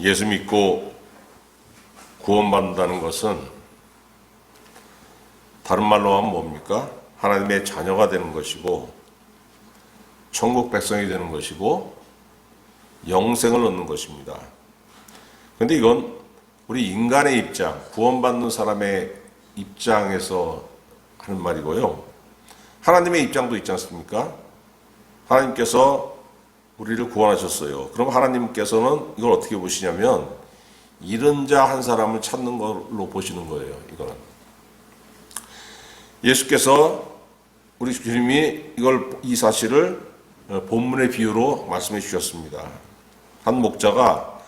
예수 믿고 구원받는다는 것은 다른 말로 하면 뭡니까? 하나님의 자녀가 되는 것이고 천국 백성이 되는 것이고 영생을 얻는 것입니다. 그런데 이건 우리 인간의 입장, 구원받는 사람의 입장에서 하는 말이고요. 하나님의 입장도 있지 않습니까? 하나님께서 우리를 구원하셨어요. 그럼 하나님께서는 이걸 어떻게 보시냐면 잃은 자 한 사람을 찾는 걸로 보시는 거예요. 이거는 예수께서 우리 주님이 이 사실을 본문의 비유로 말씀해 주셨습니다. 한 목자가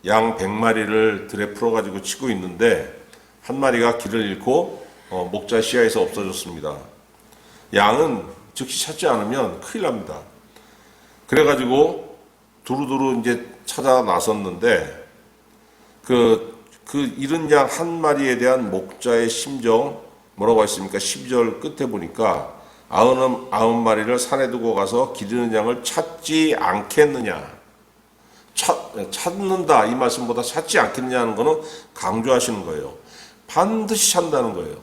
양 100마리를 들에 풀어가지고 치고 있는데 한 마리가 길을 잃고 목자 시야에서 없어졌습니다. 양은 즉시 찾지 않으면 큰일 납니다. 그래가지고 두루두루 이제 찾아 나섰는데 그 잃은 양 한 마리에 대한 목자의 심정 뭐라고 했습니까? 12절 끝에 보니까 99마리를 산에 두고 가서 길 잃은 양을 찾지 않겠느냐. 찾는다 이 말씀보다 찾지 않겠느냐 하는 거는 강조하시는 거예요. 반드시 찾는다는 거예요.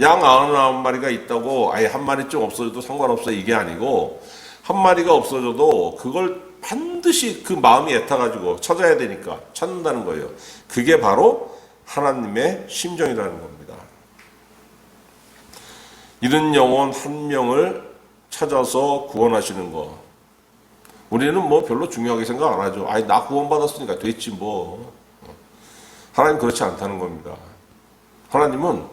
양 99마리가 있다고 아예 한 마리 좀 없어져도 상관없어 이게 아니고 한 마리가 없어져도 그걸 반드시 그 마음이 애타가지고 찾아야 되니까 찾는다는 거예요. 그게 바로 하나님의 심정이라는 겁니다. 잃은 영혼 한 명을 찾아서 구원하시는 거. 우리는 뭐 별로 중요하게 생각 안 하죠. 아니 나 구원받았으니까 됐지 뭐. 하나님 그렇지 않다는 겁니다. 하나님은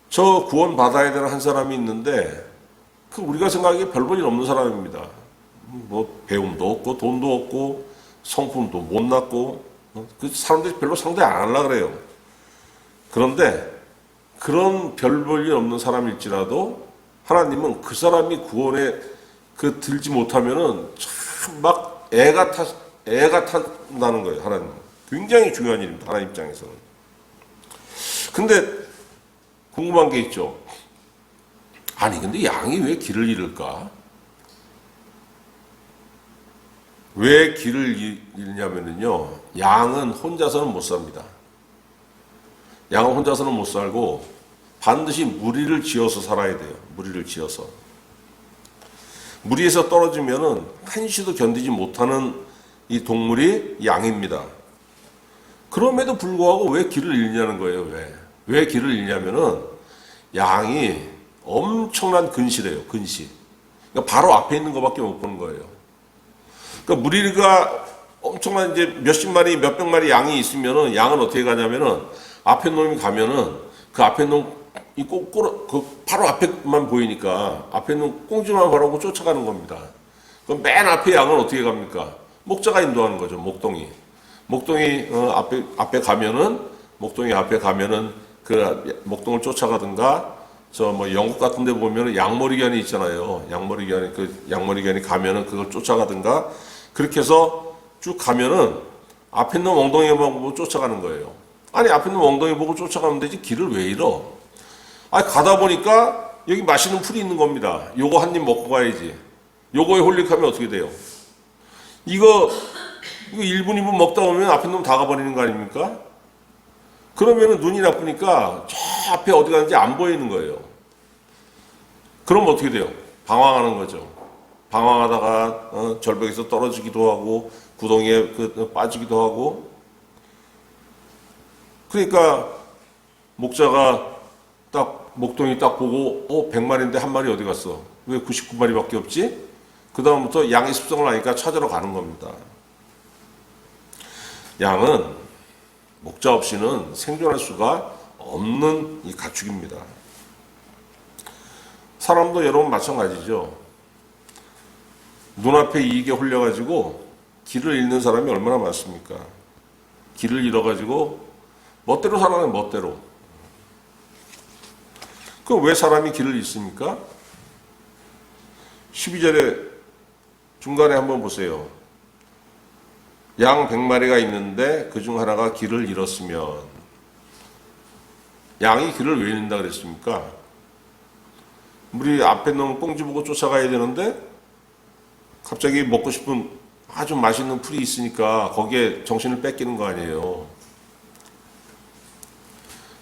저 구원받아야 되는 한 사람이 있는데 그 우리가 생각하기에 별 볼 일 없는 사람입니다. 뭐 배움도 없고 돈도 없고 성품도 못났고 그 사람들이 별로 상대 안 하려고 그래요. 그런데 그런 별 볼 일 없는 사람일지라도 하나님은 그 사람이 구원에 들지 못하면은 참 막 애가 탄다는 거예요. 하나님 굉장히 중요한 일입니다. 하나님 입장에서는. 근데 궁금한 게 있죠. 아니 근데 양이 왜 길을 잃을까? 왜 길을 잃냐면요, 양은 혼자서는 못 삽니다. 양은 혼자서는 못 살고 반드시 무리를 지어서 살아야 돼요. 무리를 지어서. 무리에서 떨어지면은 한시도 견디지 못하는 이 동물이 양입니다. 그럼에도 불구하고 왜 길을 잃냐는 거예요. 왜 길을 잃냐면은 양이 엄청난 근시래요. 근시. 그러니까 바로 앞에 있는 것밖에 못 보는 거예요. 그러니까 무리가 엄청난 이제 몇십 마리, 몇백 마리 양이 있으면은 양은 어떻게 가냐면은 앞에 놈이 가면은 그 앞에 놈 그 바로 앞에만 보이니까 앞에 있는 꽁지만 바라보고 쫓아가는 겁니다. 그럼 맨 앞에 양은 어떻게 갑니까? 목자가 인도하는 거죠. 목동이 앞에 가면은 목동이 앞에 가면은 그 목동을 쫓아가든가 저 뭐 영국 같은 데 보면은 양머리견이 있잖아요. 양머리견이 가면은 그걸 쫓아가든가 그렇게 해서 쭉 가면은 앞에 있는 엉덩이만 보고 쫓아가는 거예요. 아니 앞에 있는 엉덩이 보고 쫓아가면 되지 길을 왜 잃어? 아니 가다 보니까 여기 맛있는 풀이 있는 겁니다. 요거 한 입 먹고 가야지. 요거에 홀릭하면 어떻게 돼요? 이거 1분 2분 먹다 보면 앞에 놈 다 가버리는 거 아닙니까? 그러면은 눈이 나쁘니까 저 앞에 어디 가는지 안 보이는 거예요. 그럼 어떻게 돼요? 방황하는 거죠. 방황하다가 절벽에서 떨어지기도 하고 구덩이에 빠지기도 하고. 그러니까 목자가 목동이 딱 보고 100마리인데 한 마리 어디 갔어? 왜 99마리밖에 없지? 그 다음부터 양의 습성을 아니까 찾으러 가는 겁니다. 양은 목자 없이는 생존할 수가 없는 이 가축입니다. 사람도 여러분 마찬가지죠. 눈앞에 이익에 홀려가지고 길을 잃는 사람이 얼마나 많습니까? 길을 잃어가지고 멋대로 살아가는 멋대로. 그럼 왜 사람이 길을 잃습니까? 12절에 중간에 한번 보세요. 양 100마리가 있는데 그중 하나가 길을 잃었으면 양이 길을 왜 잃는다 그랬습니까? 우리 앞에 놈 꽁지 보고 쫓아가야 되는데 갑자기 먹고 싶은 아주 맛있는 풀이 있으니까 거기에 정신을 뺏기는 거 아니에요.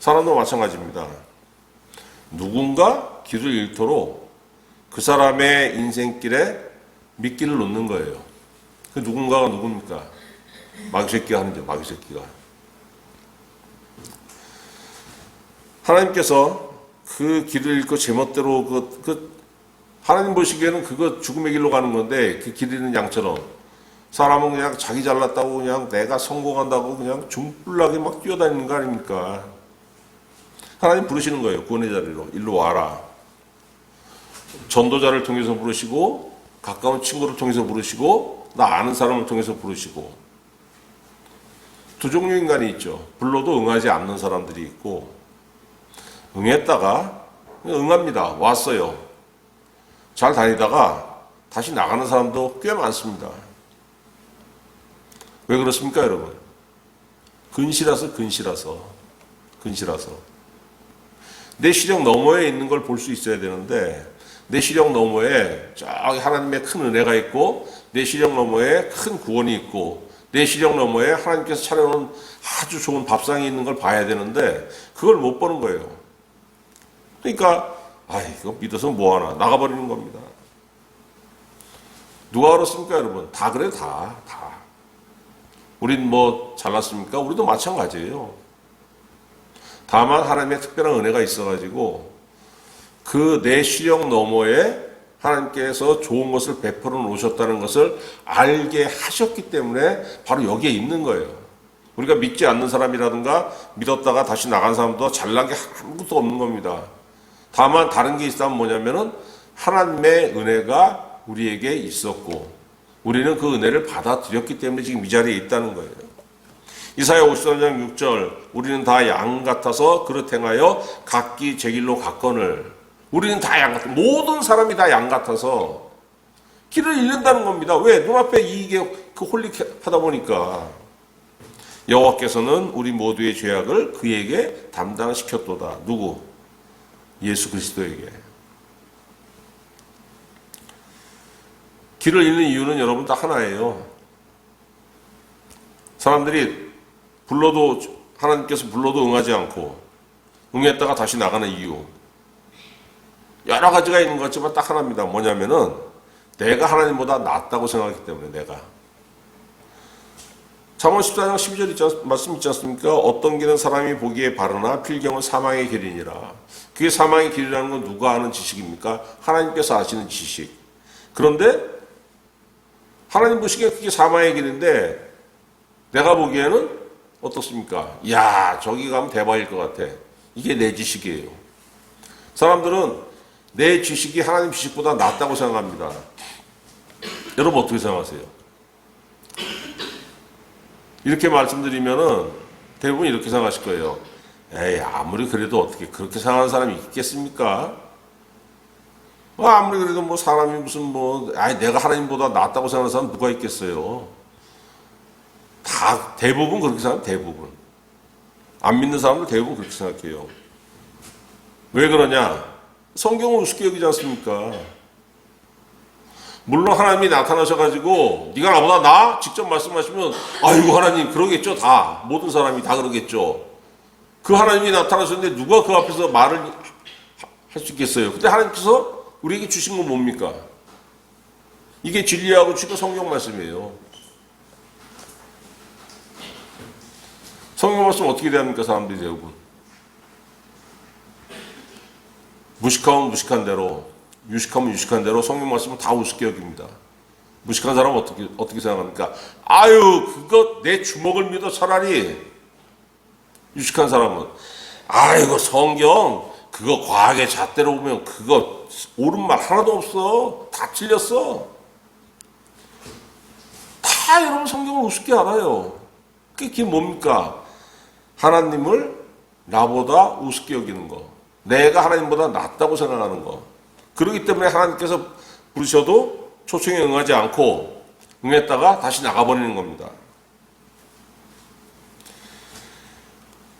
사람도 마찬가지입니다. 누군가 길을 잃도록 그 사람의 인생길에 미끼를 놓는 거예요. 그 누군가가 누굽니까? 마귀새끼가 하는 거죠. 마귀새끼가. 하나님께서 그 길을 잃고 제멋대로 하나님 보시기에는 그거 죽음의 길로 가는 건데, 그 길 잃는 양처럼 사람은 그냥 자기 잘났다고 그냥 내가 성공한다고 그냥 중불나게 막 뛰어다니는 거 아닙니까? 하나님 부르시는 거예요. 구원의 자리로. 일로 와라. 전도자를 통해서 부르시고, 가까운 친구를 통해서 부르시고, 나 아는 사람을 통해서 부르시고. 두 종류 인간이 있죠. 불러도 응하지 않는 사람들이 있고, 응했다가 응합니다. 왔어요. 잘 다니다가 다시 나가는 사람도 꽤 많습니다. 왜 그렇습니까, 여러분? 근시라서. 내 시력 너머에 있는 걸 볼 수 있어야 되는데, 내 시력 너머에 저기 하나님의 큰 은혜가 있고, 내 시력 너머에 큰 구원이 있고, 내 시력 너머에 하나님께서 차려놓은 아주 좋은 밥상이 있는 걸 봐야 되는데, 그걸 못 보는 거예요. 그러니까 이거 믿어서 뭐하나 나가버리는 겁니다. 누가 그렇습니까, 여러분? 다 그래요. 다. 우린 뭐 잘났습니까? 우리도 마찬가지예요. 다만 하나님의 특별한 은혜가 있어가지고 그 내 시력 너머에 하나님께서 좋은 것을 베풀어 놓으셨다는 것을 알게 하셨기 때문에 바로 여기에 있는 거예요. 우리가 믿지 않는 사람이라든가 믿었다가 다시 나간 사람도 잘난 게 아무것도 없는 겁니다. 다만 다른 게 있다면 뭐냐면은 하나님의 은혜가 우리에게 있었고 우리는 그 은혜를 받아들였기 때문에 지금 이 자리에 있다는 거예요. 이사야 53장 6절 우리는 다 양 같아서 그릇 행하여 각기 제 길로 갔거늘. 우리는 다 양 같아. 모든 사람이 다 양 같아서 길을 잃는다는 겁니다. 왜? 눈앞에 이게 홀릭하다 보니까. 여호와께서는 우리 모두의 죄악을 그에게 담당시켰도다. 누구? 예수 그리스도에게. 길을 잃는 이유는 여러분 딱 하나예요. 사람들이 하나님께서 불러도 응하지 않고 응했다가 다시 나가는 이유. 여러 가지가 있는 것 같지만 딱 하나입니다. 뭐냐면은 내가 하나님보다 낫다고 생각하기 때문에 내가. 잠언 14장 12절 말씀 있지 않습니까? 어떤 길은 사람이 보기에 바르나 필경은 사망의 길이니라. 그게 사망의 길이라는 건 누가 아는 지식입니까? 하나님께서 아시는 지식. 그런데 하나님 보시기에 그게 사망의 길인데 내가 보기에는 어떻습니까? 야, 저기 가면 대박일 것 같아. 이게 내 지식이에요. 사람들은 내 지식이 하나님 지식보다 낫다고 생각합니다. 여러분 어떻게 생각하세요? 이렇게 말씀드리면은 대부분 이렇게 생각하실 거예요. 에이, 아무리 그래도 어떻게 그렇게 생각하는 사람이 있겠습니까? 아무리 그래도 뭐 사람이 무슨 내가 하나님보다 낫다고 생각하는 사람 누가 있겠어요? 다 대부분 그렇게 생각해요. 대부분. 안 믿는 사람들 대부분 그렇게 생각해요. 왜 그러냐? 성경은 우습게 여기지 않습니까? 물론 하나님이 나타나셔가지고 네가 나보다 나? 직접 말씀하시면 아이고 하나님 그러겠죠. 다 모든 사람이 다 그러겠죠. 그 하나님이 나타나셨는데 누가 그 앞에서 말을 할 수 있겠어요? 근데 하나님께서 우리에게 주신 건 뭡니까? 이게 진리하고 지금 성경 말씀이에요. 성경 말씀 어떻게 대합니까? 사람들이 대부분 무식하면 무식한 대로, 유식하면 유식한 대로 성경 말씀은 다 우습게 여깁니다. 무식한 사람은 어떻게 생각합니까? 아유, 그거 내 주먹을 믿어 차라리. 유식한 사람은 아이고 성경 그거 과학의 잣대로 보면 그거 옳은 말 하나도 없어. 다 틀렸어. 다 여러분 성경을 우습게 알아요. 그게 뭡니까? 하나님을 나보다 우습게 여기는 거. 내가 하나님보다 낫다고 생각하는 거. 그렇기 때문에 하나님께서 부르셔도 초청에 응하지 않고 응했다가 다시 나가버리는 겁니다.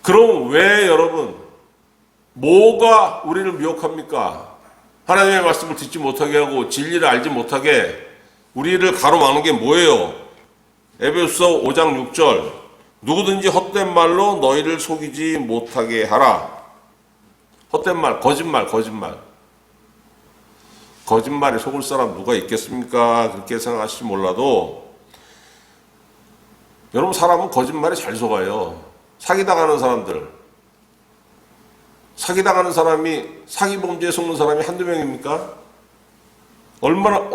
그럼 왜 여러분 뭐가 우리를 미혹합니까? 하나님의 말씀을 듣지 못하게 하고 진리를 알지 못하게 우리를 가로막는 게 뭐예요? 에베소서 5장 6절 누구든지 헛된 말로 너희를 속이지 못하게 하라. 헛된 말, 거짓말. 거짓말에 속을 사람 누가 있겠습니까? 그렇게 생각하실지 몰라도 여러분, 사람은 거짓말에 잘 속아요. 사기당하는 사람이, 사기 범죄에 속는 사람이 한두 명입니까? 얼마나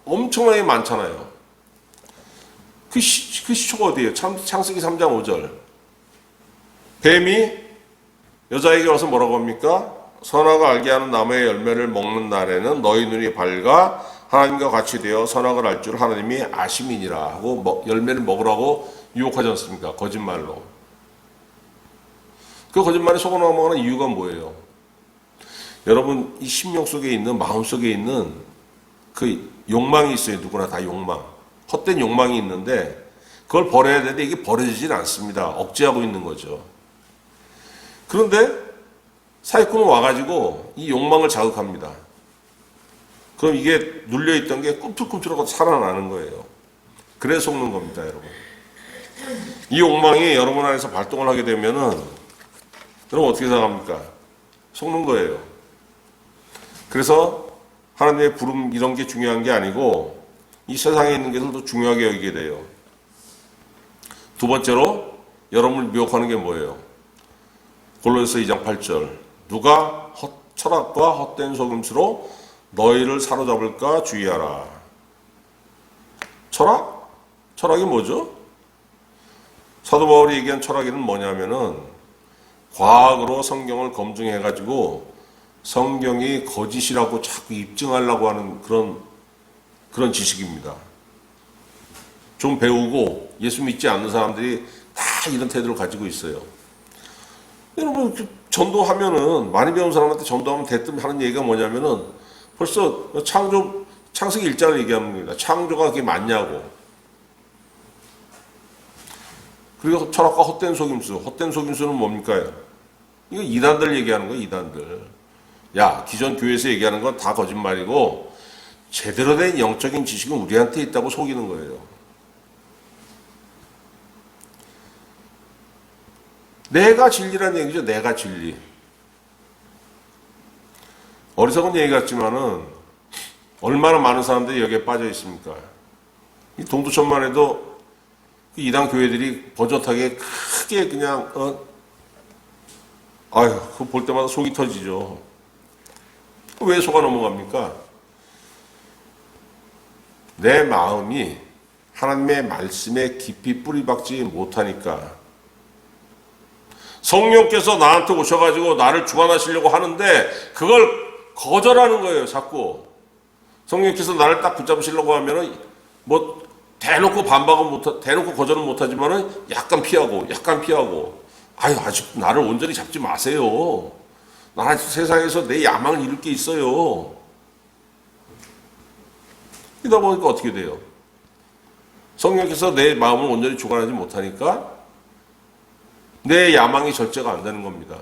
엄청나게 많잖아요. 그 시초가 어디예요? 창세기 3장 5절. 뱀이 여자에게 와서 뭐라고 합니까? 선악을 알게 하는 나무의 열매를 먹는 날에는 너희 눈이 밝아 하나님과 같이 되어 선악을 알 줄 하나님이 아심이니라 하고 열매를 먹으라고 유혹하지 않습니까? 거짓말로. 그 거짓말에 속아 넘어가는 이유가 뭐예요? 여러분, 이 심령 속에 있는, 마음 속에 있는 그 욕망이 있어요. 누구나 다 욕망. 헛된 욕망이 있는데 그걸 버려야 되는데 이게 버려지질 않습니다. 억제하고 있는 거죠. 그런데 사기꾼은 와가지고 이 욕망을 자극합니다. 그럼 이게 눌려있던 게 꿈틀꿈틀하고 살아나는 거예요. 그래서 속는 겁니다, 여러분. 이 욕망이 여러분 안에서 발동을 하게 되면은 여러분 어떻게 생각합니까? 속는 거예요. 그래서 하나님의 부름 이런 게 중요한 게 아니고 이 세상에 있는 것을 더 중요하게 여기게 돼요. 두 번째로 여러분을 미혹하는 게 뭐예요? 골로새서 2장 8절 누가 철학과 헛된 속임수로 너희를 사로잡을까 주의하라. 철학? 철학이 뭐죠? 사도 바울이 얘기한 철학에는 뭐냐면은 과학으로 성경을 검증해가지고 성경이 거짓이라고 자꾸 입증하려고 하는 그런 지식입니다. 좀 배우고 예수 믿지 않는 사람들이 다 이런 태도를 가지고 있어요. 여러분, 전도하면은, 많이 배운 사람한테 전도하면 대뜸 하는 얘기가 뭐냐면은 벌써 창세기 1장을 얘기합니다. 창조가 그게 맞냐고. 그리고 철학과 헛된 속임수는 뭡니까? 이거 이단들 얘기하는 거예요, 이단들. 야, 기존 교회에서 얘기하는 건 다 거짓말이고 제대로 된 영적인 지식은 우리한테 있다고 속이는 거예요. 내가 진리라는 얘기죠. 내가 진리. 어리석은 얘기 같지만은 얼마나 많은 사람들이 여기에 빠져 있습니까? 이 동두천만 해도 이단 교회들이 버젓하게 크게 그냥 그거 볼 때마다 속이 터지죠. 왜 속아 넘어갑니까? 내 마음이 하나님의 말씀에 깊이 뿌리박지 못하니까. 성령께서 나한테 오셔가지고 나를 주관하시려고 하는데 그걸 거절하는 거예요, 자꾸. 성령께서 나를 딱 붙잡으시려고 하면은 뭐 대놓고 대놓고 거절은 못하지만은 약간 피하고. 아직 나를 온전히 잡지 마세요. 나 세상에서 내 야망을 이룰 게 있어요. 이러다 보니까 어떻게 돼요? 성령께서 내 마음을 온전히 주관하지 못하니까 내 야망이 절제가 안 되는 겁니다.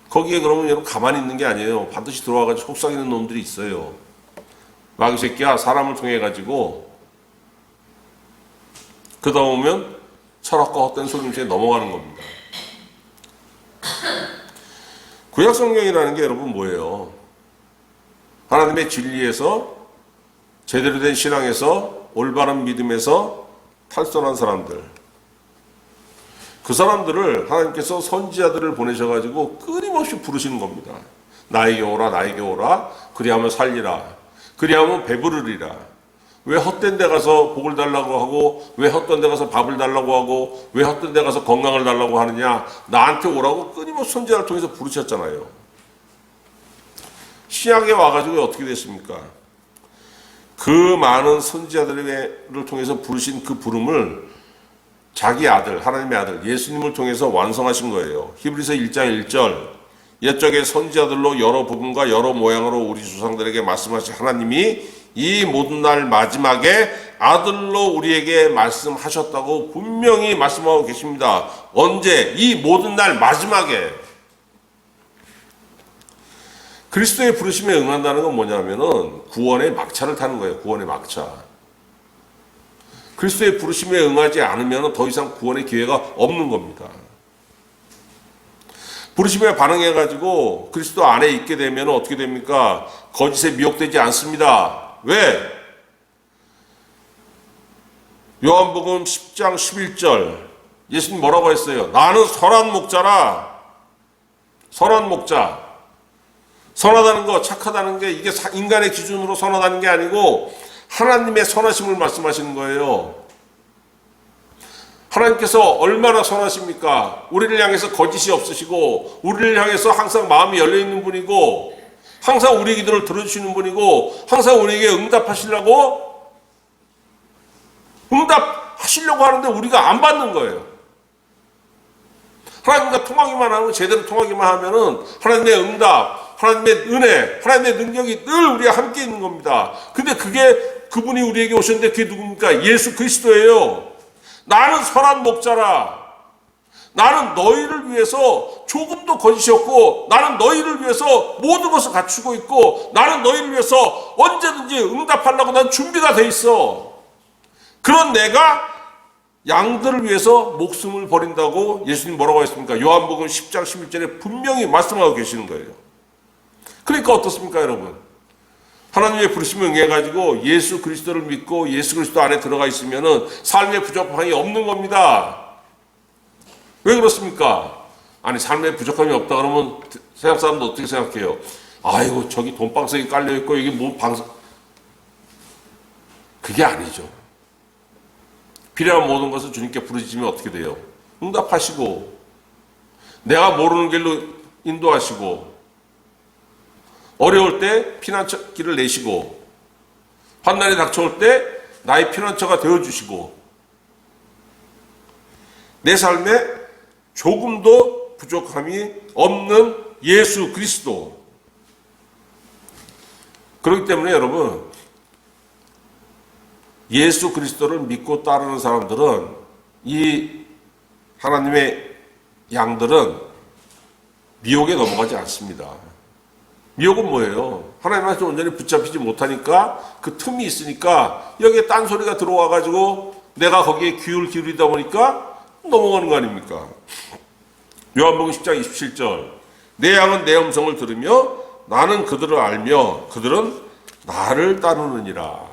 거기에 그러면 여러분 가만히 있는 게 아니에요. 반드시 들어와가지고 속삭이는 놈들이 있어요. 마귀 새끼야, 사람을 통해 가지고 그러다 보면 철학과 헛된 속임수에 넘어가는 겁니다. 구약 성경이라는 게 여러분 뭐예요? 하나님의 진리에서, 제대로 된 신앙에서, 올바른 믿음에서 탈선한 사람들, 그 사람들을 하나님께서 선지자들을 보내셔가지고 끊임없이 부르시는 겁니다. 나에게 오라, 그리하면 살리라, 그리하면 배부르리라. 왜 헛된 데 가서 복을 달라고 하고, 왜 헛된 데 가서 밥을 달라고 하고, 왜 헛된 데 가서 건강을 달라고 하느냐? 나한테 오라고 끊임없이 선지자를 통해서 부르셨잖아요. 신약에 와가지고 어떻게 됐습니까? 그 많은 선지자들을 통해서 부르신 그 부름을 자기 아들, 하나님의 아들 예수님을 통해서 완성하신 거예요. 히브리서 1장 1절 옛적의 선지자들로 여러 부분과 여러 모양으로 우리 조상들에게 말씀하신 하나님이 이 모든 날 마지막에 아들로 우리에게 말씀하셨다고 분명히 말씀하고 계십니다. 언제? 이 모든 날 마지막에. 그리스도의 부르심에 응한다는 건 뭐냐면은 구원의 막차를 타는 거예요. 구원의 막차. 그리스도의 부르심에 응하지 않으면 더 이상 구원의 기회가 없는 겁니다. 부르심에 반응해가지고 그리스도 안에 있게 되면 어떻게 됩니까? 거짓에 미혹되지 않습니다. 왜? 요한복음 10장 11절 예수님 뭐라고 했어요? 나는 선한 목자라. 선한 목자. 선하다는 거, 착하다는 게 이게 인간의 기준으로 선하다는 게 아니고 하나님의 선하심을 말씀하시는 거예요. 하나님께서 얼마나 선하십니까? 우리를 향해서 거짓이 없으시고 우리를 향해서 항상 마음이 열려있는 분이고 항상 우리 기도를 들어주시는 분이고 항상 우리에게 응답하시려고 하는데 우리가 안 받는 거예요. 하나님과 통하기만 하고 제대로 통하기만 하면은 하나님의 응답, 하나님의 은혜, 하나님의 능력이 늘 우리와 함께 있는 겁니다. 근데 그분이 우리에게 오셨는데 그게 누굽니까? 예수 그리스도예요. 나는 선한 목자라. 나는 너희를 위해서 조금도 거짓이 없고 나는 너희를 위해서 모든 것을 갖추고 있고 나는 너희를 위해서 언제든지 응답하려고 난 준비가 돼 있어. 그런 내가 양들을 위해서 목숨을 버린다고 예수님 뭐라고 했습니까? 요한복음 10장 11절에 분명히 말씀하고 계시는 거예요. 그러니까 어떻습니까, 여러분? 하나님의 부르심을 응해가지고 예수 그리스도를 믿고 예수 그리스도 안에 들어가 있으면은 삶의 부족함이 없는 겁니다. 왜 그렇습니까? 아니, 삶에 부족함이 없다 그러면 세상 사람도 어떻게 생각해요? 아이고, 저기 돈방석이 깔려있고 여기 뭐 방석. 그게 아니죠. 필요한 모든 것을 주님께 부르짖으면 어떻게 돼요? 응답하시고 내가 모르는 길로 인도하시고 어려울 때 피난처길을 내시고 환난이 닥쳐올 때 나의 피난처가 되어주시고 내 삶에 조금도 부족함이 없는 예수 그리스도. 그렇기 때문에 여러분, 예수 그리스도를 믿고 따르는 사람들은, 이 하나님의 양들은 미혹에 넘어가지 않습니다. 미혹은 뭐예요? 하나님한테 온전히 붙잡히지 못하니까 그 틈이 있으니까 여기에 딴소리가 들어와가지고 내가 거기에 귀를 기울이다 보니까 넘어가는 거 아닙니까? 요한복음 10장 27절 내 양은 내 음성을 들으며 나는 그들을 알며 그들은 나를 따르느니라.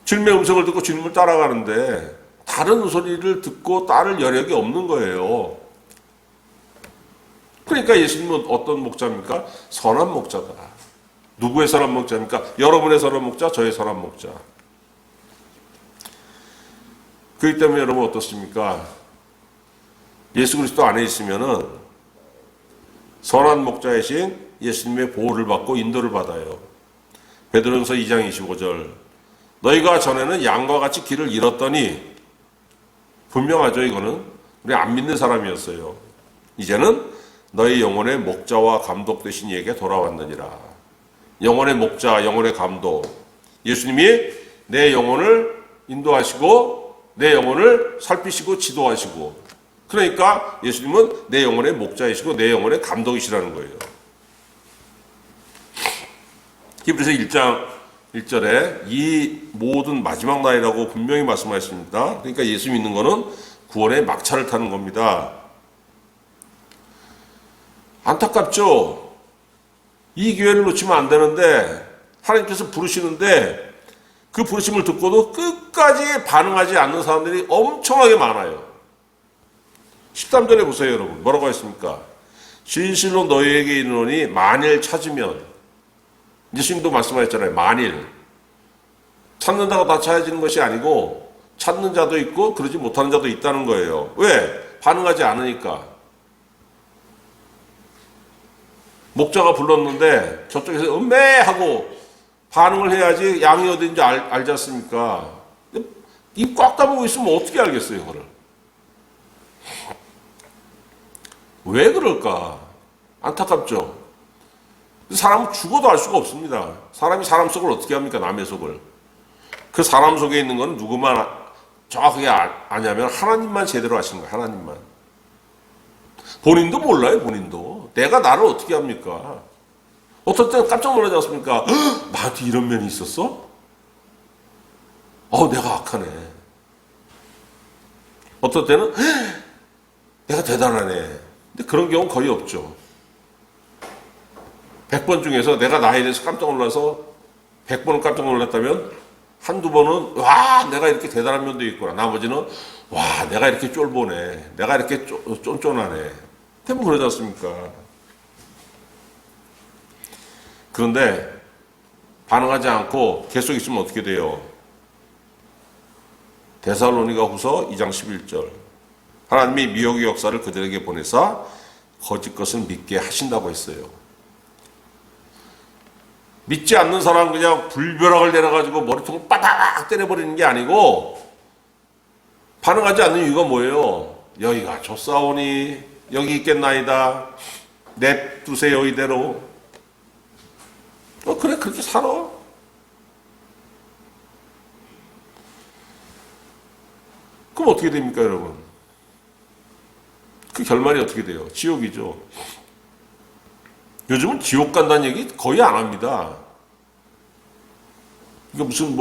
주님의 음성을 듣고 주님을 따라가는데 다른 소리를 듣고 따를 여력이 없는 거예요. 그러니까 예수님은 어떤 목자입니까? 선한 목자다. 누구의 선한 목자입니까? 여러분의 선한 목자, 저의 선한 목자. 그렇기 때문에 여러분 어떻습니까? 예수 그리스도 안에 있으면은 선한 목자이신 예수님의 보호를 받고 인도를 받아요. 베드로전서 2장 25절 너희가 전에는 양과 같이 길을 잃었더니, 분명하죠. 이거는 우리 안 믿는 사람이었어요. 이제는 너희 영혼의 목자와 감독 되신 이에게 돌아왔느니라. 영혼의 목자, 영혼의 감독. 예수님이 내 영혼을 인도하시고 내 영혼을 살피시고 지도하시고, 그러니까 예수님은 내 영혼의 목자이시고 내 영혼의 감독이시라는 거예요. 히브리서 1장 1절에 이 모든 마지막 날이라고 분명히 말씀하셨습니다. 그러니까 예수 믿는 거는 구원의 막차를 타는 겁니다. 안타깝죠? 이 기회를 놓치면 안 되는데 하나님께서 부르시는데 그 부르심을 듣고도 끝까지 반응하지 않는 사람들이 엄청나게 많아요. 13절에 보세요, 여러분. 뭐라고 했습니까? 진실로 너희에게 이르노니 만일 찾으면, 예수님도 말씀하셨잖아요. 만일. 찾는다고 다 찾아지는 것이 아니고 찾는 자도 있고 그러지 못하는 자도 있다는 거예요. 왜? 반응하지 않으니까. 목자가 불렀는데 저쪽에서 음메하고 반응을 해야지 양이 어딘지 알지 않습니까? 입 꽉 다물고 있으면 어떻게 알겠어요, 그거를? 왜 그럴까? 안타깝죠? 사람은 죽어도 알 수가 없습니다. 사람이 사람 속을 어떻게 합니까? 남의 속을. 그 사람 속에 있는 건 누구만 정확하게 아냐면 하나님만 제대로 아시는 거예요. 하나님만. 본인도 몰라요, 본인도. 내가 나를 어떻게 합니까? 어떨 때는 깜짝 놀라지 않습니까? 나한테 이런 면이 있었어? 내가 악하네. 어떨 때는 내가 대단하네. 근데 그런 경우는 거의 없죠. 100번 중에서 내가 나에 대해서 깜짝 놀라서 100번은 깜짝 놀랐다면 한두 번은 와 내가 이렇게 대단한 면도 있구나. 나머지는 와 내가 이렇게 쫄보네. 내가 이렇게 쫀쫀하네. 대부분 그러지 않습니까? 그런데 반응하지 않고 계속 있으면 어떻게 돼요? 데살로니가 후서 2장 11절 하나님이 미혹의 역사를 그들에게 보내사 거짓 것을 믿게 하신다고 했어요. 믿지 않는 사람은 그냥 불벼락을 내려가지고 머리통을 빠닥 때려버리는 게 아니고 반응하지 않는 이유가 뭐예요? 여기가 좁사오니 여기 있겠나이다. 냅두세요 이대로. 그래 그렇게 살아. 그럼 어떻게 됩니까 여러분? 그 결말이 어떻게 돼요? 지옥이죠. 요즘은 지옥 간다는 얘기 거의 안 합니다. 이게 무슨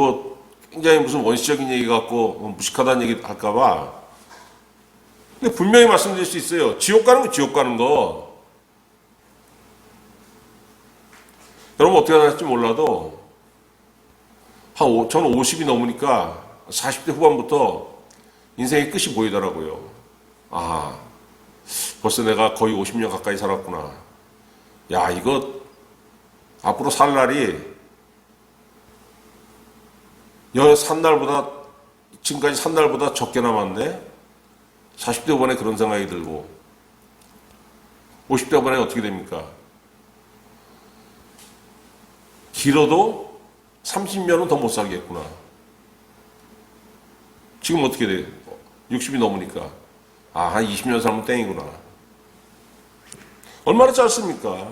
굉장히 무슨 원시적인 얘기 같고 무식하다는 얘기 할까봐. 근데 분명히 말씀드릴 수 있어요. 지옥 가는 거 지옥 가는 거. 여러분 어떻게 할지 몰라도 저는 50이 넘으니까 40대 후반부터 인생의 끝이 보이더라고요. 벌써 내가 거의 50년 가까이 살았구나. 야, 이거 앞으로 살 날이 산 날보다 지금까지 산 날보다 적게 남았네. 40대 후반에 그런 생각이 들고 50대 후반에 어떻게 됩니까? 길어도 30년은 더 못 살겠구나. 지금 어떻게 돼? 60이 넘으니까 한 20년 살면 땡이구나. 얼마나 짧습니까?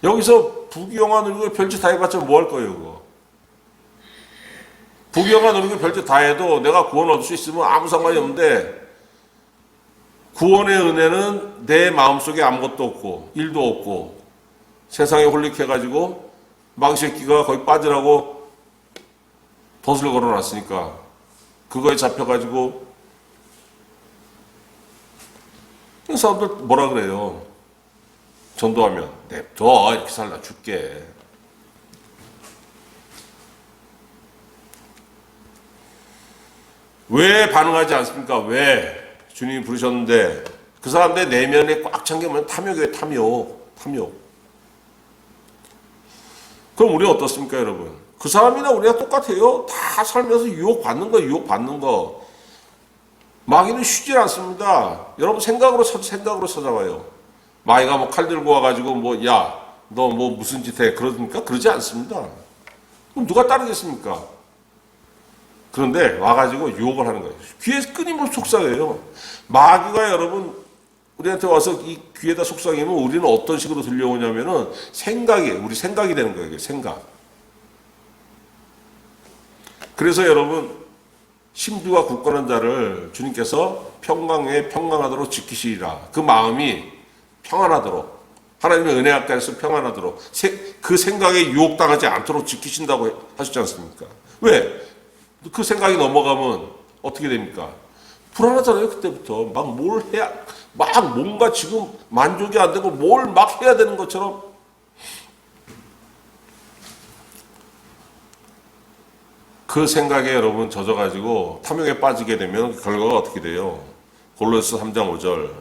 여기서 부귀영화 누리고 별짓 다 해봤자 뭐 할 거예요, 그거? 부귀영화 누리고 별짓 다 해도 내가 구원 얻을 수 있으면 아무 상관이 없는데 구원의 은혜는 내 마음속에 아무것도 없고 일도 없고 세상에 홀릭해가지고 망새끼가 거의 빠지라고 덫을 걸어놨으니까 그거에 잡혀가지고 사람들 뭐라 그래요? 전도하면 냅둬 이렇게 살다 죽게. 왜 반응하지 않습니까? 왜? 주님이 부르셨는데 그 사람들 내면에 꽉 찬 게 뭐냐면 탐욕이에요. 탐욕. 그럼 우리는 어떻습니까 여러분? 그 사람이나 우리가 똑같아요. 다 살면서 유혹받는 거. 마귀는 쉬질 않습니다. 여러분 생각으로 찾아와요. 마귀가 칼 들고 와가지고 야, 너 무슨 짓 해? 그러니까 그러지 않습니다. 그럼 누가 따르겠습니까? 그런데 와가지고 유혹을 하는 거예요. 귀에 끊임없이 속삭여요. 마귀가 여러분 우리한테 와서 이 귀에다 속삭이면 우리는 어떤 식으로 들려오냐면은 우리 생각이 되는 거예요. 생각. 그래서 여러분 심주가 굳건한 자를 주님께서 평강하도록 지키시리라. 그 마음이 평안하도록 하나님의 은혜 앞에서 평안하도록 그 생각에 유혹당하지 않도록 지키신다고 하셨지 않습니까? 왜? 그 생각이 넘어가면 어떻게 됩니까? 불안하잖아요. 그때부터 막 뭔가 지금 만족이 안 되고 뭘 막 해야 되는 것처럼. 그 생각에 여러분 젖어가지고 탐욕에 빠지게 되면 그 결과가 어떻게 돼요? 골로새 3장 5절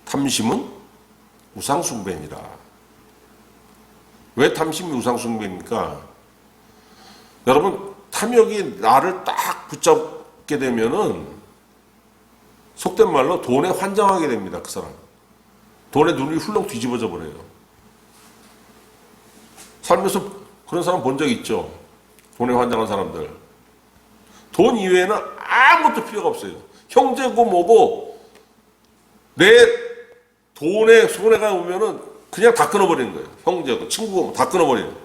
탐심은 우상숭배니라. 왜 탐심이 우상숭배입니까? 여러분 탐욕이 나를 딱 붙잡게 되면은 속된 말로 돈에 환장하게 됩니다. 그 사람 돈에 눈이 훌렁 뒤집어져 버려요. 살면서 그런 사람 본 적 있죠? 돈에 환장한 사람들. 돈 이외에는 아무것도 필요가 없어요. 형제고 뭐고 내 돈에 손해가 오면은 그냥 다 끊어버리는 거예요. 형제고 친구고 다 끊어버리는 거예요.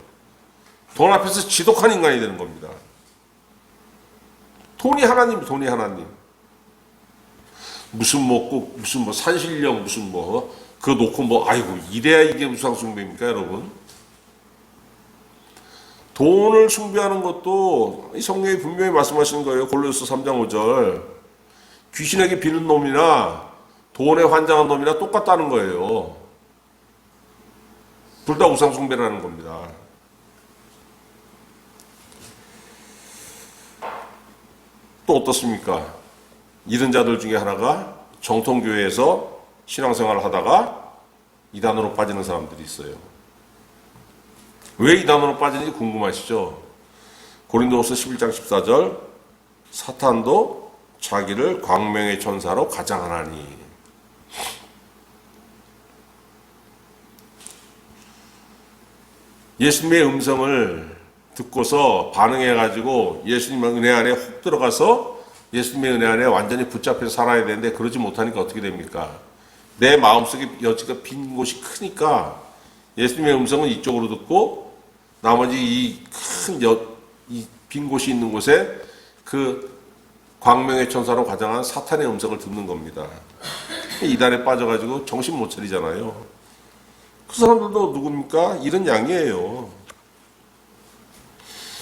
돈 앞에서 지독한 인간이 되는 겁니다. 돈이 하나님. 무슨 뭐 꼭 무슨 뭐 산신령 무슨 뭐 그거 놓고 뭐 아이고 이래야 이게 우상 숭배입니까 여러분? 돈을 숭배하는 것도 이 성경이 분명히 말씀하시는 거예요. 골로새 3장 5절 귀신에게 비는 놈이나 돈에 환장한 놈이나 똑같다는 거예요. 둘 다 우상 숭배라는 겁니다. 또 어떻습니까? 이런 자들 중에 하나가 정통교회에서 신앙생활을 하다가 이단으로 빠지는 사람들이 있어요. 왜 이단으로 빠지는지 궁금하시죠? 고린도후서 11장 14절 사탄도 자기를 광명의 천사로 가장하나니. 예수님의 음성을 듣고서 반응해가지고 예수님의 은혜 안에 훅 들어가서 예수님의 은혜 안에 완전히 붙잡혀서 살아야 되는데 그러지 못하니까 어떻게 됩니까? 내 마음속에 여지가 빈 곳이 크니까 예수님의 음성은 이쪽으로 듣고 나머지 이 빈 곳이 있는 곳에 그 광명의 천사로 가장한 사탄의 음성을 듣는 겁니다. 이단에 빠져가지고 정신 못 차리잖아요. 그 사람들도 누굽니까? 이런 양이에요.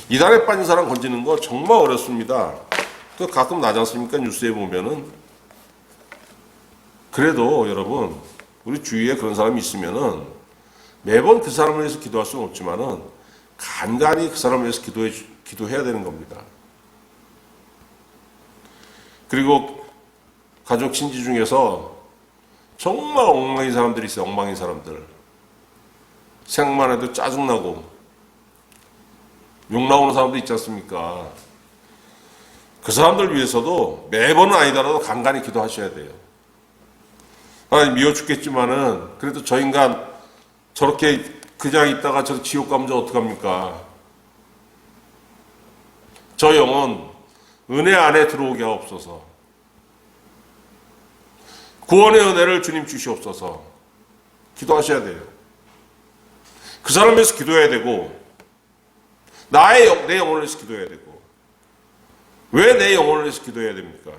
이단에 빠진 사람 건지는 거 정말 어렵습니다. 가끔 나지 않습니까? 뉴스에 보면은. 그래도 여러분, 우리 주위에 그런 사람이 있으면은 매번 그 사람을 위해서 기도할 수는 없지만은 간간히 그 사람을 위해서 기도해야 되는 겁니다. 그리고 가족 친지 중에서 정말 엉망인 사람들이 있어요. 엉망인 사람들. 생각만 해도 짜증나고 욕 나오는 사람도 있지 않습니까? 그 사람들 위해서도 매번은 아니더라도 간간히 기도하셔야 돼요. 하나님 미워 죽겠지만은 그래도 저 인간 저렇게 그냥 있다가 저 지옥 가면 어떡합니까? 저 영혼 은혜 안에 들어오게 하옵소서. 구원의 은혜를 주님 주시옵소서. 기도하셔야 돼요. 그 사람 위해서 기도해야 되고 내 영혼을 위해서 기도해야 되고. 왜 내 영혼을 위해서 기도해야 됩니까?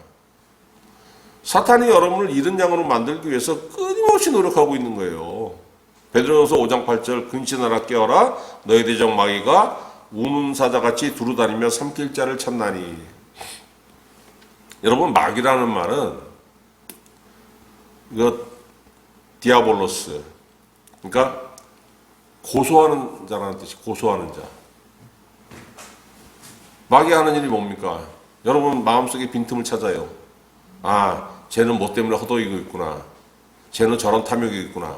사탄이 여러분을 이른 양으로 만들기 위해서 끊임없이 노력하고 있는 거예요. 베드로전서 5장 8절 근신하라 깨어라 너희 대적 마귀가 우는 사자같이 두루다니며 삼킬 자를 찾나니. 여러분 마귀라는 말은 이거 디아볼로스 그러니까 고소하는 자라는 뜻이 고소하는 자. 마귀 하는 일이 뭡니까? 여러분 마음속에 빈틈을 찾아요. 아, 쟤는 뭐 때문에 허덕이고 있구나. 쟤는 저런 탐욕이 있구나.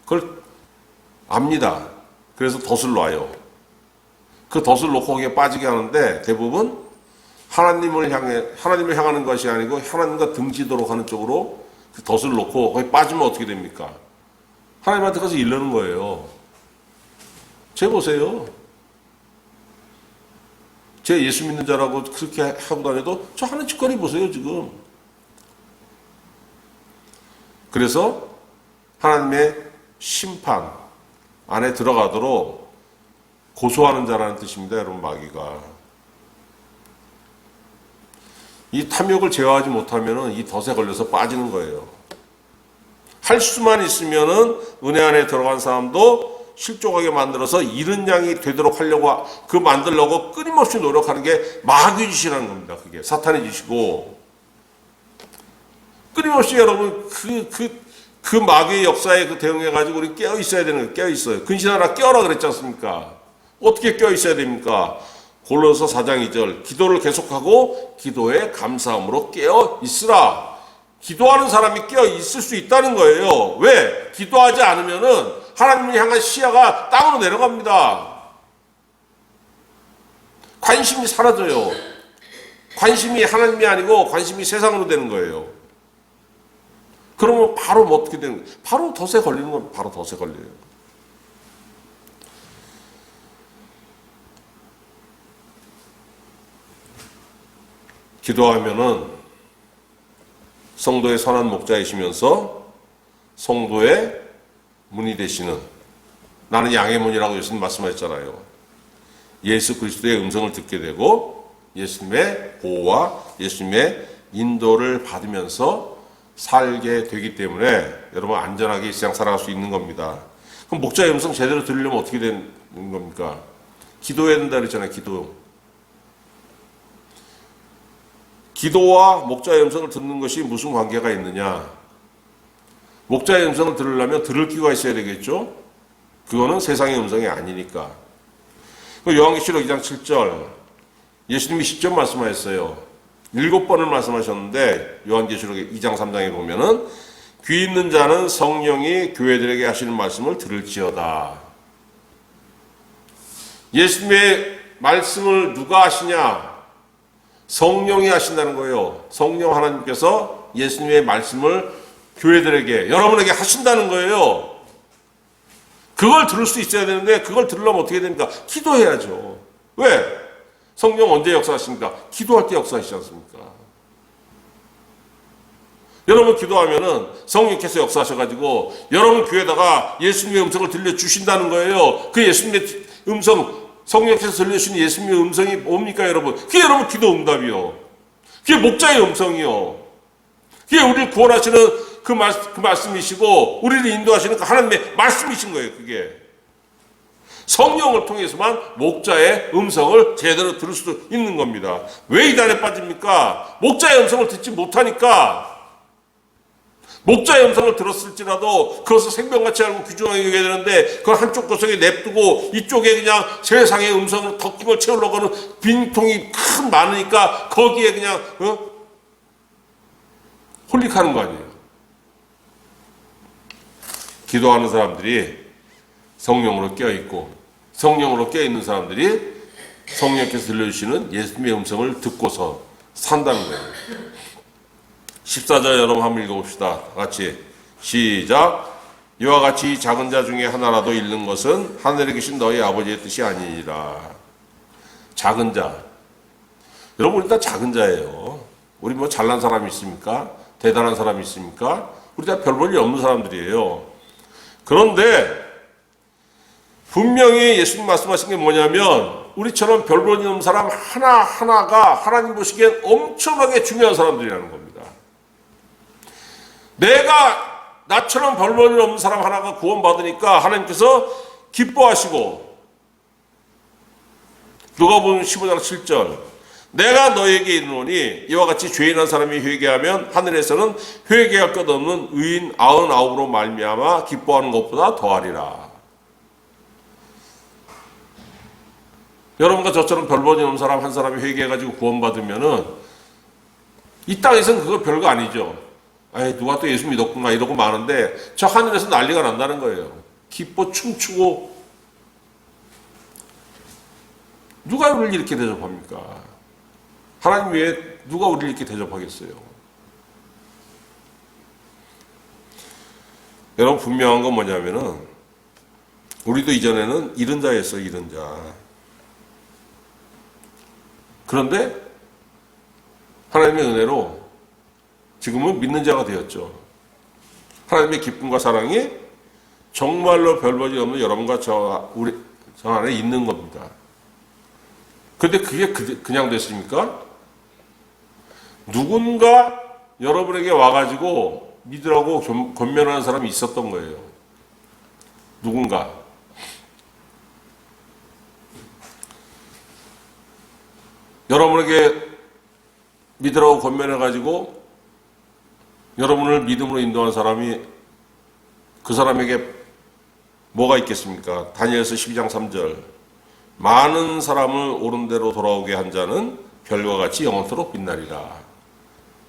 그걸 압니다. 그래서 덫을 놔요. 그 덫을 놓고 거기에 빠지게 하는데 대부분 하나님을 향하는 것이 아니고 하나님과 등지도록 하는 쪽으로 그 덫을 놓고 거기 빠지면 어떻게 됩니까? 하나님한테 가서 이르는 거예요. 쟤 보세요. 쟤 예수 믿는 자라고 그렇게 하고 다녀도 저 하는 짓거리 보세요 지금. 그래서 하나님의 심판 안에 들어가도록 고소하는 자라는 뜻입니다. 여러분 마귀가. 이 탐욕을 제어하지 못하면 이 덫에 걸려서 빠지는 거예요. 할 수만 있으면은 은혜 안에 들어간 사람도 실족하게 만들어서 이른 양이 되도록 하려고 만들려고 끊임없이 노력하는 게 마귀 짓이라는 겁니다. 그게 사탄의 짓이고 끊임없이 여러분 그 마귀의 역사에 대응해가지고 우리 깨어 있어야 되는 거예요. 깨어 있어요. 근신하라 깨어라 그랬지 않습니까? 어떻게 깨어 있어야 됩니까? 골로새 4장 2절 기도를 계속하고 기도에 감사함으로 깨어 있으라. 기도하는 사람이 깨어 있을 수 있다는 거예요. 왜? 기도하지 않으면은 하나님을 향한 시야가 땅으로 내려갑니다. 관심이 사라져요. 관심이 하나님이 아니고 관심이 세상으로 되는 거예요. 그러면 바로 뭐 어떻게 되는 거예요? 바로 덫에 걸리는 건 바로 덫에 걸려요. 기도하면은 성도의 선한 목자이시면서 성도의 문이 되시는 나는 양의 문이라고 예수님 말씀하셨잖아요. 예수 그리스도의 음성을 듣게 되고 예수님의 보호와 예수님의 인도를 받으면서 살게 되기 때문에 여러분 안전하게 이 세상 살아갈 수 있는 겁니다. 그럼 목자의 음성 제대로 들으려면 어떻게 되는 겁니까? 기도해야 된다 그랬잖아요. 기도와 목자의 음성을 듣는 것이 무슨 관계가 있느냐? 목자의 음성을 들으려면 들을 귀가 있어야 되겠죠? 그거는 세상의 음성이 아니니까. 요한계시록 2장 7절 예수님이 직접 말씀하셨어요. 7번을 말씀하셨는데 요한계시록 2장 3장에 보면은 귀 있는 자는 성령이 교회들에게 하시는 말씀을 들을지어다. 예수님의 말씀을 누가 하시냐? 성령이 하신다는 거예요. 성령 하나님께서 예수님의 말씀을 교회들에게, 여러분에게 하신다는 거예요. 그걸 들을 수 있어야 되는데 그걸 들으려면 어떻게 됩니까? 기도해야죠. 왜? 성령 언제 역사하십니까? 기도할 때 역사하시지 않습니까? 여러분 기도하면은 성령께서 역사하셔가지고 여러분 귀에다가 예수님의 음성을 들려주신다는 거예요. 그 예수님의 음성, 성령께서 들려주신 예수님의 음성이 뭡니까 여러분? 그게 여러분 기도 응답이요. 그게 목자의 음성이요. 그게 우리를 구원하시는 그 말씀이시고 우리를 인도하시는 그 하나님의 말씀이신 거예요. 그게 성령을 통해서만 목자의 음성을 제대로 들을 수 있는 겁니다. 왜 이단에 빠집니까? 목자의 음성을 듣지 못하니까. 목자의 음성을 들었을지라도 그것을 생명같이 알고 귀중하게 여겨야 되는데 그걸 한쪽 구석에 냅두고 이쪽에 그냥 세상의 음성을 덕김을 채우려고 하는 빈통이 큰 많으니까 거기에 그냥 홀릭하는 거 아니에요. 기도하는 사람들이 성령으로 깨어있고 성령으로 깨어있는 사람들이 성령께서 들려주시는 예수님의 음성을 듣고서 산다는 거예요. 14절 여러분 한번 읽어봅시다. 같이 시작. 이와 같이 작은 자 중에 하나라도 잃는 것은 하늘에 계신 너희 아버지의 뜻이 아니니라. 작은 자. 여러분 일단 작은 자예요. 우리 뭐 잘난 사람이 있습니까? 대단한 사람이 있습니까? 우리 다 별 볼 일 없는 사람들이에요. 그런데 분명히 예수님 말씀하신 게 뭐냐면 우리처럼 별 볼 일 없는 사람 하나하나가 하나님 보시기엔 엄청나게 중요한 사람들이라는 겁니다. 내가 나처럼 별 볼 일 없는 사람 하나가 구원받으니까 하나님께서 기뻐하시고 누가복음 15장 7절 내가 너에게 이르노니 이와 같이 죄인한 사람이 회개하면 하늘에서는 회개할 것 없는 의인 99으로 말미암아 기뻐하는 것보다 더하리라. 여러분과 저처럼 별 볼 일 없는 사람 한 사람이 회개해가지고 구원받으면은 이 땅에서는 그거 별거 아니죠. 아이 누가 또 예수 믿었구나 이러고 마는데 저 하늘에서 난리가 난다는 거예요. 기뻐 춤추고 누가 우리를 이렇게 대접합니까? 하나님 외에 누가 우리를 이렇게 대접하겠어요? 여러분 분명한 건 뭐냐면은 우리도 이전에는 잃은 자였어요. 잃은 자. 그런데 하나님의 은혜로 지금은 믿는 자가 되었죠. 하나님의 기쁨과 사랑이 정말로 별 볼 일 없는 여러분과 저 안에 있는 겁니다. 그런데 그게 그냥 됐습니까? 누군가 여러분에게 와가지고 믿으라고 권면하는 사람이 있었던 거예요. 누군가. 여러분에게 믿으라고 권면해가지고 여러분을 믿음으로 인도한 사람이 그 사람에게 뭐가 있겠습니까? 다니엘서 12장 3절 많은 사람을 옳은 대로 돌아오게 한 자는 별과 같이 영원토록 빛나리라.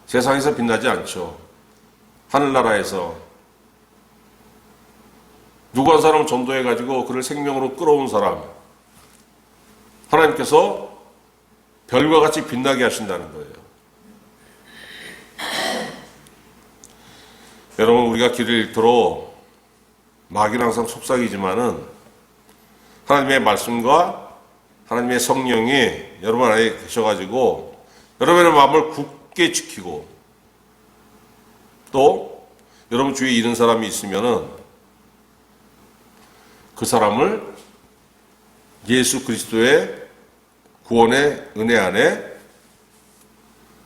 세상에서 빛나지 않죠. 하늘나라에서 누구 한 사람을 전도해가지고 그를 생명으로 끌어온 사람 하나님께서 별과 같이 빛나게 하신다는 거예요. 여러분 우리가 길을 잃도록 마귀는 항상 속삭이지만은 하나님의 말씀과 하나님의 성령이 여러분 안에 계셔가지고 여러분의 마음을 굳게 지키고 또 여러분 주위에 잃은 사람이 있으면은 그 사람을 예수 그리스도의 구원의 은혜 안에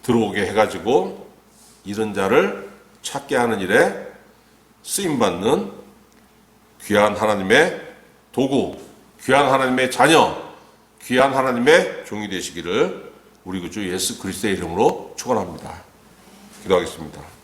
들어오게 해가지고 잃은 자를 찾게 하는 일에 쓰임받는 귀한 하나님의 도구, 귀한 하나님의 자녀, 귀한 하나님의 종이 되시기를 우리 구주 예수 그리스도의 이름으로 축원합니다. 기도하겠습니다.